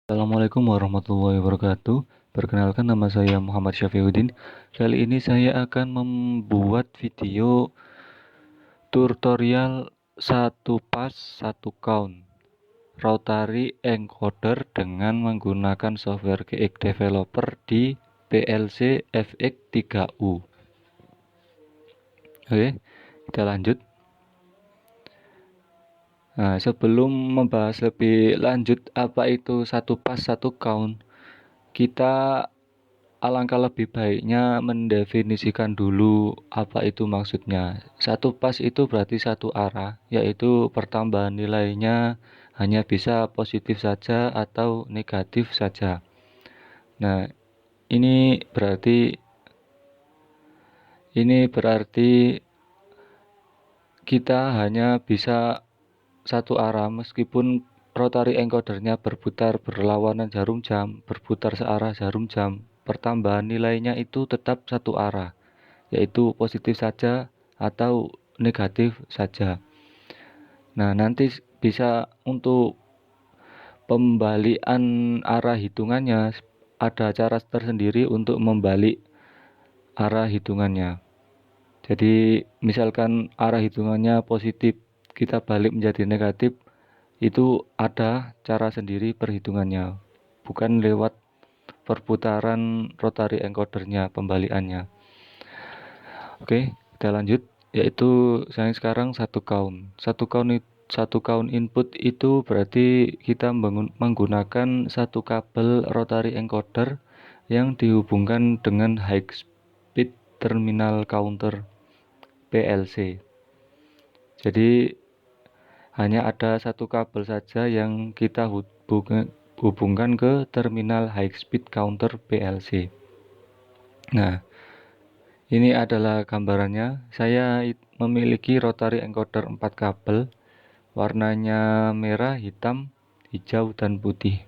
Assalamualaikum warahmatullahi wabarakatuh. Perkenalkan, nama saya Muhammad Syafiuddin. Kali ini saya akan membuat video tutorial satu pas satu count rotary encoder dengan menggunakan software GX Developer di PLC FX3U. Oke, kita lanjut. Nah, sebelum membahas lebih lanjut apa itu satu pas satu count, kita alangkah lebih baiknya mendefinisikan dulu apa itu maksudnya. Satu pas itu berarti satu arah, yaitu pertambahan nilainya hanya bisa positif saja atau negatif saja. Nah, ini berarti kita hanya bisa satu arah meskipun rotary encodernya berputar berlawanan jarum jam, berputar searah jarum jam. Pertambahan nilainya itu tetap satu arah, yaitu positif saja atau negatif saja. Nah, nanti bisa untuk pembalian arah hitungannya, ada cara tersendiri untuk membalik arah hitungannya. Jadi misalkan arah hitungannya positif, kita balik menjadi negatif, itu ada cara sendiri perhitungannya, bukan lewat perputaran rotary encodernya pembaliannya. Oke, kita lanjut, yaitu yang sekarang satu count. Satu count input itu berarti kita menggunakan satu kabel rotary encoder yang dihubungkan dengan high speed terminal counter PLC. Jadi hanya ada satu kabel saja yang kita hubungkan ke terminal high speed counter PLC. Nah, ini adalah gambarannya. Saya memiliki rotary encoder 4 kabel, warnanya merah, hitam, hijau, dan putih.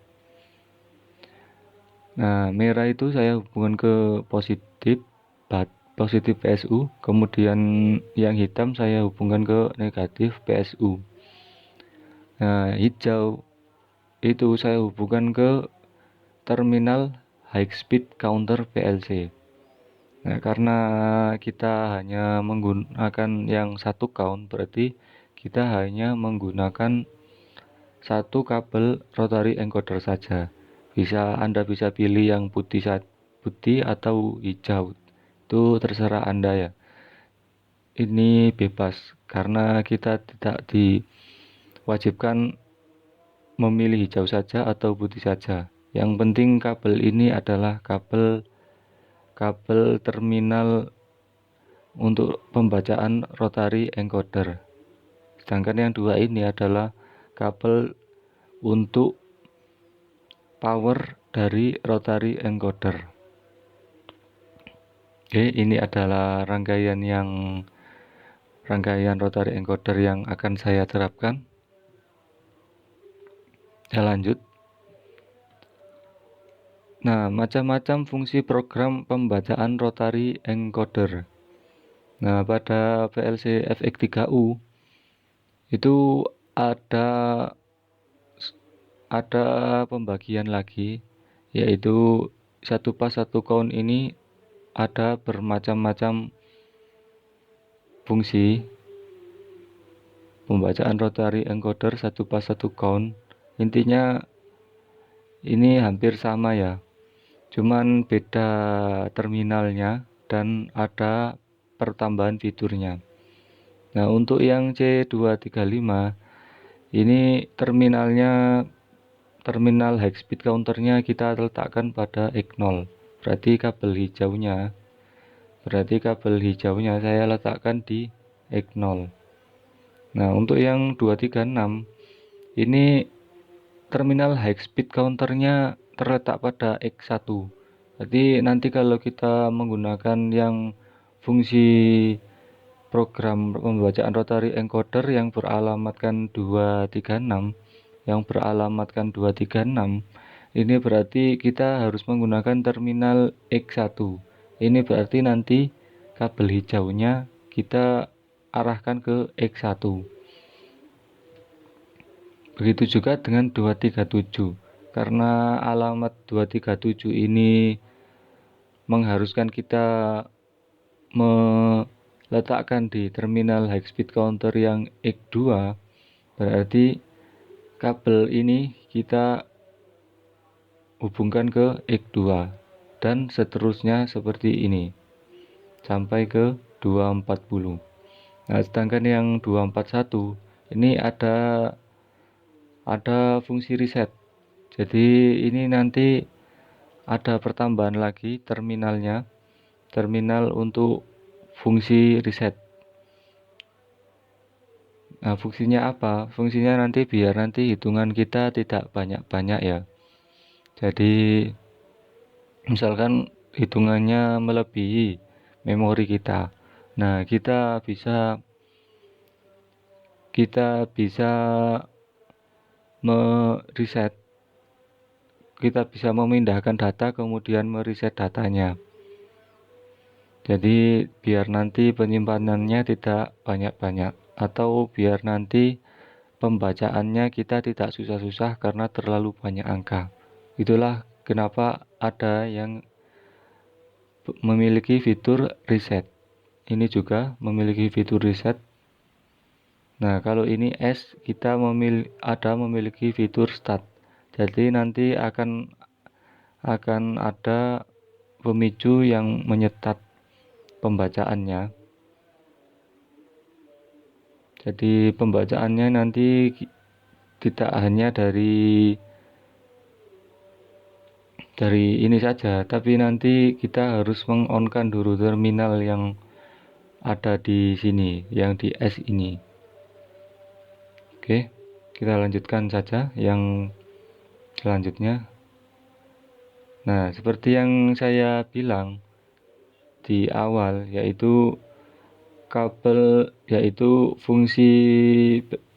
Nah, merah itu saya hubungkan ke positif PSU, kemudian yang hitam saya hubungkan ke negatif PSU. Nah, hijau itu saya hubungkan ke terminal high speed counter PLC. Nah, karena kita hanya menggunakan yang satu count, berarti kita hanya menggunakan satu kabel rotary encoder saja. Anda bisa pilih yang putih atau hijau. Itu terserah Anda ya. Ini bebas karena kita tidak diwajibkan memilih hijau saja atau putih saja. Yang penting kabel ini adalah kabel terminal untuk pembacaan rotary encoder. Sedangkan yang dua ini adalah kabel untuk power dari rotary encoder. Oke, ini adalah rangkaian rotary encoder yang akan saya terapkan. Saya lanjut. Nah, macam-macam fungsi program pembacaan rotary encoder. Nah, pada PLC FX3U itu ada pembagian lagi, yaitu satu pas satu count ini ada bermacam-macam fungsi pembacaan rotary encoder satu pas satu count. Intinya ini hampir sama ya, cuman beda terminalnya dan ada pertambahan fiturnya. Nah, untuk yang C235 ini terminal high speed counternya kita letakkan pada X0. Berarti kabel hijaunya saya letakkan di X0. Nah, untuk yang 236 ini terminal high speed counternya terletak pada X1. Jadi nanti kalau kita menggunakan yang fungsi program pembacaan rotary encoder yang beralamatkan 236, ini berarti kita harus menggunakan terminal X1. Ini berarti nanti kabel hijaunya kita arahkan ke X1. Begitu juga dengan 237, karena alamat 237 ini mengharuskan kita meletakkan di terminal high speed counter yang X2, berarti kabel ini kita hubungkan ke X2 dan seterusnya seperti ini sampai ke 240. Nah, sedangkan yang 241 ini ada fungsi reset. Jadi ini nanti ada pertambahan lagi terminalnya, terminal untuk fungsi reset. Nah, fungsinya apa? Fungsinya nanti biar nanti hitungan kita tidak banyak-banyak ya. Jadi misalkan hitungannya melebihi memori kita. Nah, kita bisa mereset, kita bisa memindahkan data kemudian mereset datanya. Jadi biar nanti penyimpanannya tidak banyak-banyak, atau biar nanti pembacaannya kita tidak susah-susah karena terlalu banyak angka. Itulah kenapa ada yang memiliki fitur reset. Ini juga memiliki fitur reset. Nah, kalau ini S, kita memiliki fitur start. Jadi nanti akan ada pemicu yang menyetat pembacaannya. Jadi pembacaannya nanti tidak hanya dari ini saja, tapi nanti kita harus meng-on-kan dulu terminal yang ada di sini, yang di S ini. Oke, kita lanjutkan saja yang selanjutnya. Nah, seperti yang saya bilang di awal, yaitu fungsi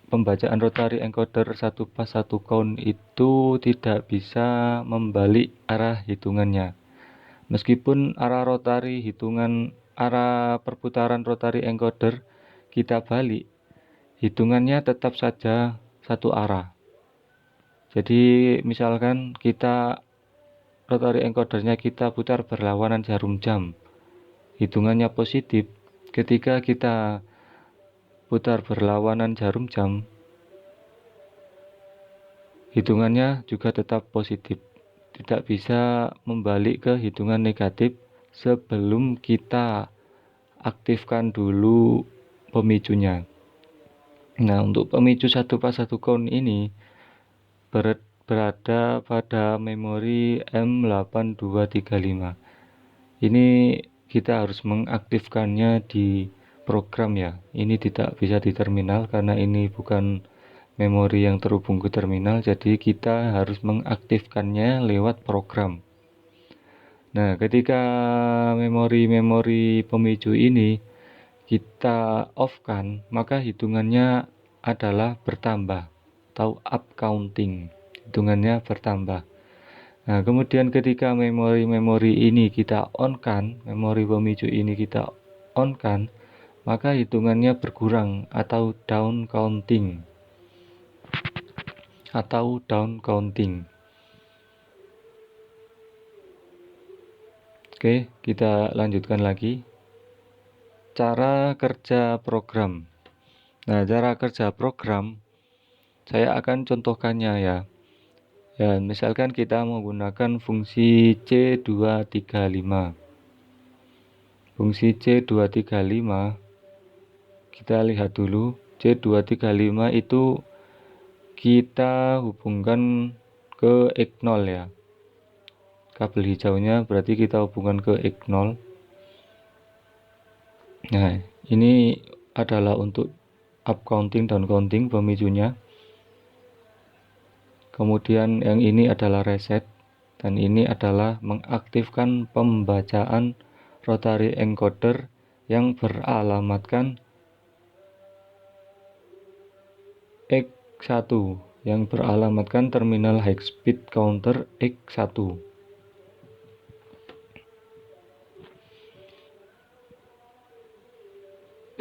pembacaan rotary encoder 1 pas 1 count itu tidak bisa membalik arah hitungannya. Meskipun arah perputaran rotary encoder kita balik, hitungannya tetap saja satu arah. Jadi misalkan rotary encodernya kita putar berlawanan jarum jam, hitungannya positif. Ketika kita putar berlawanan jarum jam, hitungannya juga tetap positif. Tidak bisa membalik ke hitungan negatif sebelum kita aktifkan dulu pemicunya. Nah, untuk pemicu 1 pas 1 count ini berada pada memori M8235. Ini kita harus mengaktifkannya di program ya. Ini tidak bisa di terminal karena ini bukan memori yang terhubung ke terminal, jadi kita harus mengaktifkannya lewat program. Nah, ketika memori pemicu ini kita off-kan, maka hitungannya adalah bertambah atau up counting. Hitungannya bertambah. Nah, kemudian ketika memori ini kita on-kan, memori pemicu ini kita on-kan, maka hitungannya berkurang atau down counting. Oke, kita lanjutkan lagi. Cara kerja program. Nah, cara kerja program saya akan contohkannya ya. Ya, misalkan kita menggunakan fungsi C235. Fungsi C235, kita lihat dulu. C235 itu kita hubungkan ke X0 ya. Kabel hijaunya berarti kita hubungkan ke X0. Nah, ini adalah untuk up counting, down counting pemicunya. Kemudian yang ini adalah reset, dan ini adalah mengaktifkan pembacaan rotary encoder yang beralamatkan X1, yang beralamatkan terminal high speed counter X1.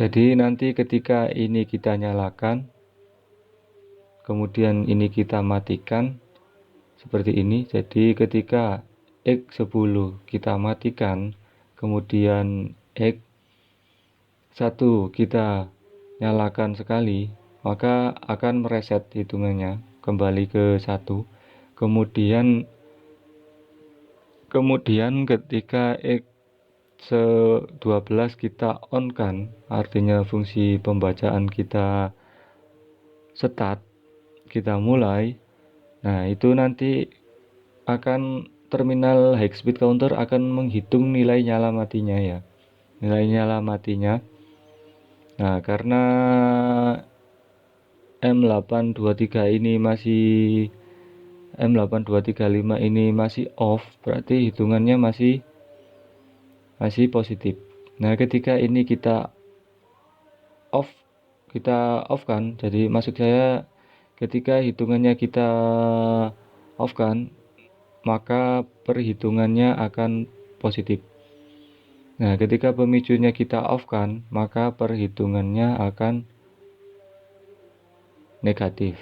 Jadi nanti ketika ini kita nyalakan, kemudian ini kita matikan, seperti ini. Jadi ketika X10 kita matikan, kemudian X1 kita nyalakan sekali, maka akan mereset hitungannya kembali ke 1. Kemudian ketika X12 kita on kan, artinya fungsi pembacaan kita start, kita mulai. Nah, itu nanti akan terminal high speed counter akan menghitung nilai nyala matinya ya. Nilai nyala matinya. Nah, karena M8235 ini masih off, berarti hitungannya masih positif. Nah, ketika ini kita off kan, jadi maksud saya ketika hitungannya kita off kan, maka perhitungannya akan positif. Nah, ketika pemicunya kita off kan, maka perhitungannya akan negatif.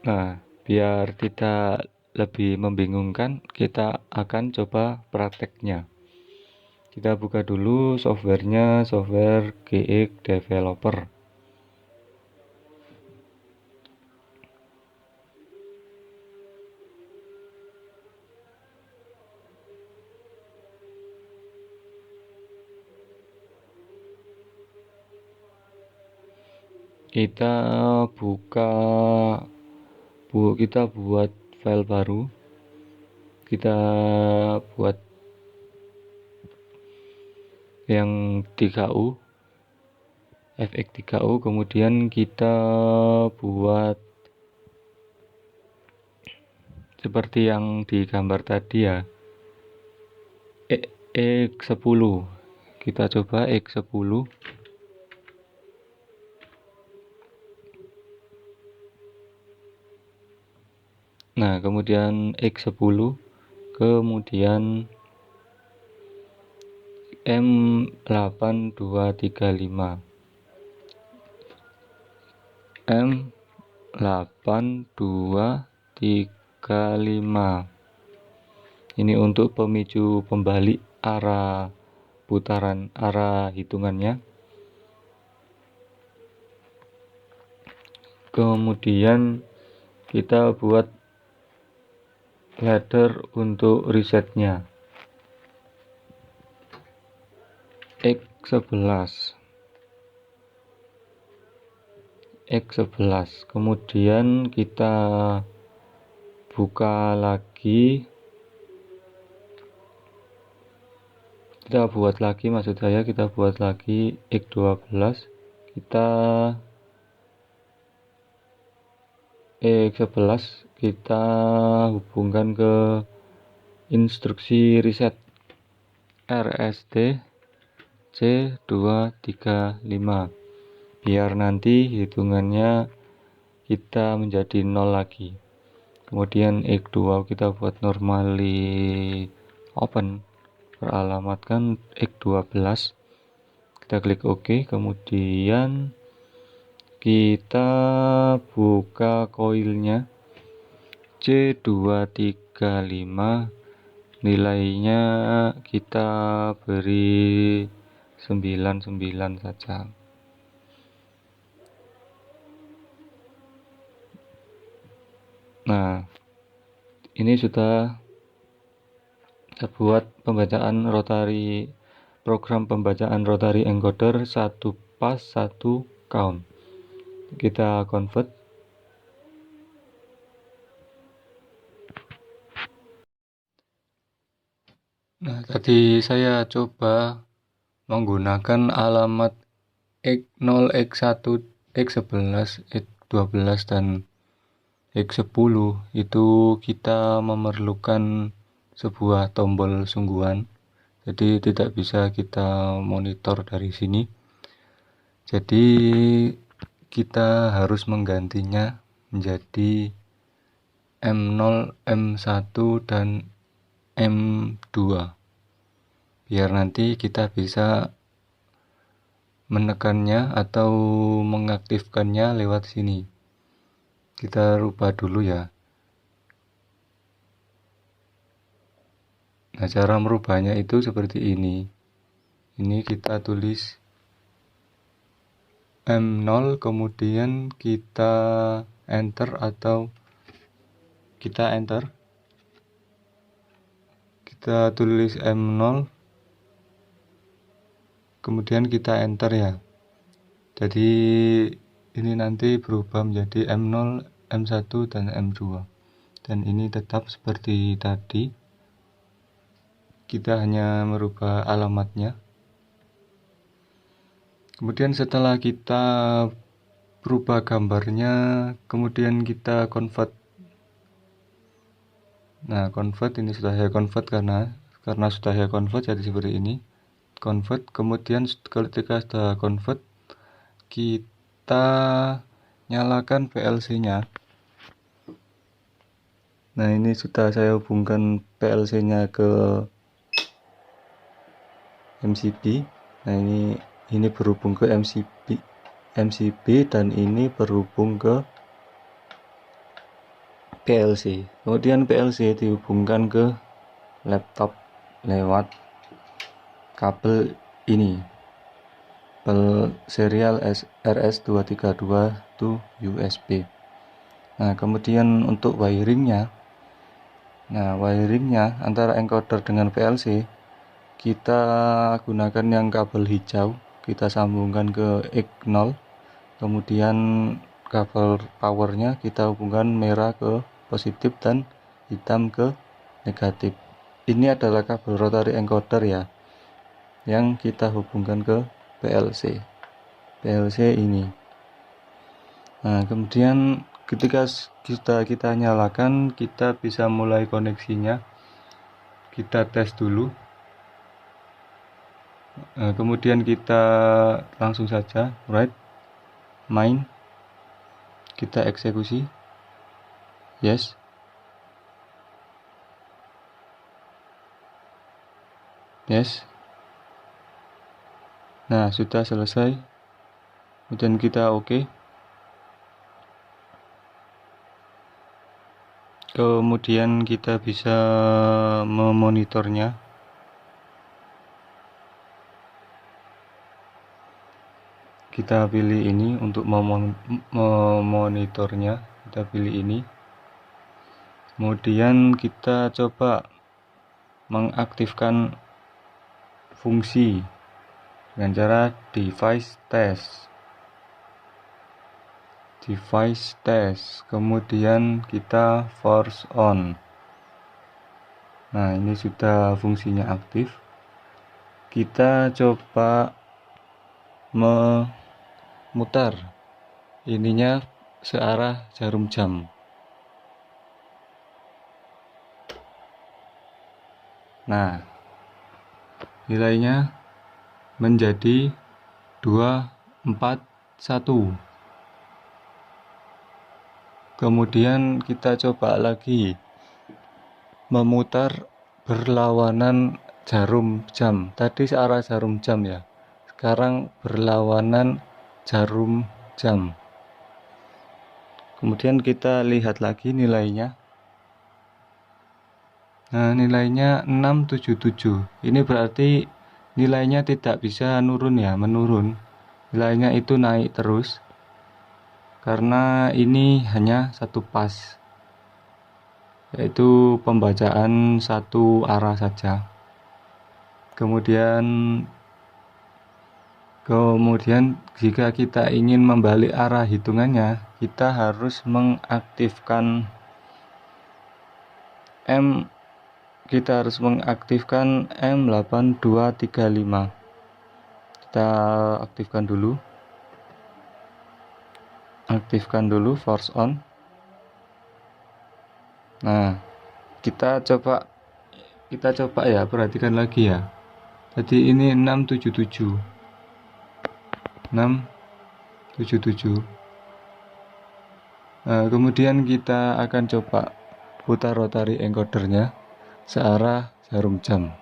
Nah, biar tidak lebih membingungkan, kita akan coba prakteknya. Kita buka dulu softwarenya, software GX Developer. Kita buat file baru. Kita buat yang 3U, fx3u, kemudian kita buat seperti yang di gambar tadi ya, X10. Kita coba X10. Nah, kemudian X10, kemudian M8235. M8235. Ini untuk pemicu pembalik arah putaran, arah hitungannya. Kemudian kita buat ladder untuk resetnya. X11. Kemudian kita buka lagi. Kita buat lagi X12. X11 kita hubungkan ke instruksi reset RST C235 biar nanti hitungannya kita menjadi 0 lagi. Kemudian X2 kita buat normally open, beralamatkan X12. Kita klik OK, kemudian kita buka koilnya C235, nilainya kita beri 99 saja. Nah, ini sudah saya buat program pembacaan rotary encoder 1 pas 1 count. Kita convert. Nah, tadi saya coba menggunakan alamat X0, X1, X11, X12 dan X10. Itu kita memerlukan sebuah tombol sungguhan, jadi tidak bisa kita monitor dari sini. Jadi kita harus menggantinya menjadi M0, M1 dan M2 biar nanti kita bisa menekannya atau mengaktifkannya lewat sini. Kita rubah dulu ya. Nah, cara merubahnya itu seperti ini. Ini kita tulis M0, kemudian kita enter atau kita enter. Kita tulis M0, kemudian kita enter ya. Jadi ini nanti berubah menjadi M0, M1, dan M2. Dan ini tetap seperti tadi. Kita hanya merubah alamatnya. Kemudian setelah kita berubah gambarnya, kemudian kita convert. Nah, convert ini sudah saya convert karena sudah saya convert jadi seperti ini. Convert, kemudian ketika sudah convert, kita nyalakan PLC-nya. Nah, ini sudah saya hubungkan PLC-nya ke MCB. Nah, ini berhubung ke MCB dan ini berhubung ke PLC. Kemudian PLC dihubungkan ke laptop lewat kabel ini, kabel serial RS232 to USB. Nah, kemudian untuk wiringnya, antara encoder dengan PLC kita gunakan yang kabel hijau, kita sambungkan ke X0, kemudian kabel powernya kita hubungkan merah ke positif dan hitam ke negatif. Ini adalah kabel rotary encoder ya, yang kita hubungkan ke PLC ini. Nah, kemudian ketika kita nyalakan, kita bisa mulai koneksinya. Kita tes dulu. Nah, kemudian kita langsung saja write main, kita eksekusi yes. Nah, sudah selesai. Kemudian kita oke. Kemudian kita bisa memonitornya. Kita pilih ini untuk memonitornya, kita pilih ini. Kemudian kita coba mengaktifkan fungsi dengan cara device test, kemudian kita force on. Nah, ini sudah fungsinya aktif. Kita coba memutar ininya searah jarum jam. Nah, nilainya menjadi 241. Kemudian kita coba lagi memutar berlawanan jarum jam. Tadi searah jarum jam ya. Sekarang berlawanan jarum jam. Kemudian kita lihat lagi nilainya. Nah, nilainya 677. Ini berarti nilainya tidak bisa menurun. Nilainya itu naik terus. Karena ini hanya satu pas, yaitu pembacaan satu arah saja. Kemudian jika kita ingin membalik arah hitungannya, kita harus mengaktifkan M8235. Kita aktifkan dulu force on. Nah, kita coba ya, perhatikan lagi ya. Tadi ini 677. Nah, kemudian kita akan coba putar rotary encodernya searah jarum jam.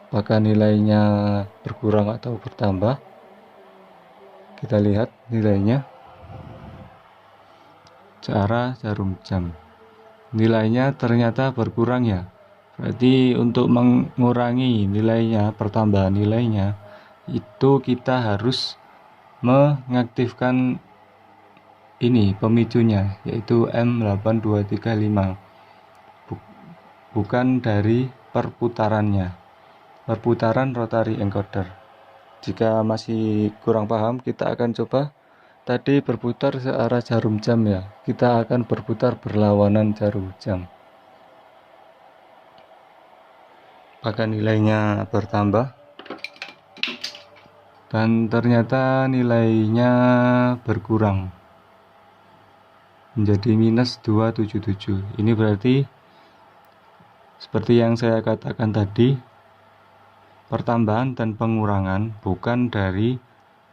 Apakah nilainya berkurang atau bertambah? Kita lihat nilainya searah jarum jam. Nilainya ternyata berkurang ya. Berarti untuk mengurangi nilainya, pertambahan nilainya, itu kita harus mengaktifkan ini pemicunya, yaitu M8235, bukan dari perputarannya, perputaran rotary encoder. Jika masih kurang paham, kita akan coba. Tadi berputar searah jarum jam ya, kita akan berputar berlawanan jarum jam. Maka nilainya bertambah, dan ternyata nilainya berkurang menjadi minus 277. Ini berarti seperti yang saya katakan tadi, pertambahan dan pengurangan bukan dari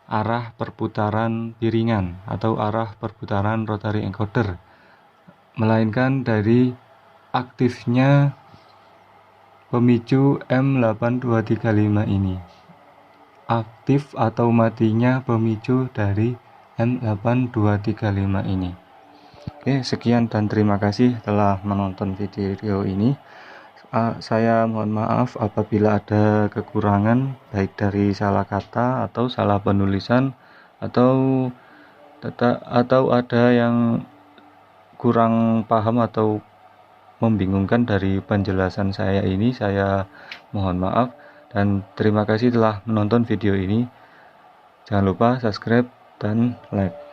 arah perputaran piringan atau arah perputaran rotary encoder, melainkan dari aktifnya pemicu M8235 ini. Aktif atau matinya pemicu dari M8235 ini. Oke, sekian dan terima kasih telah menonton video ini. Saya mohon maaf apabila ada kekurangan, baik dari salah kata atau salah penulisan, atau ada yang kurang paham atau membingungkan dari penjelasan saya ini. Saya mohon maaf dan terima kasih telah menonton video ini. Jangan lupa subscribe dan like.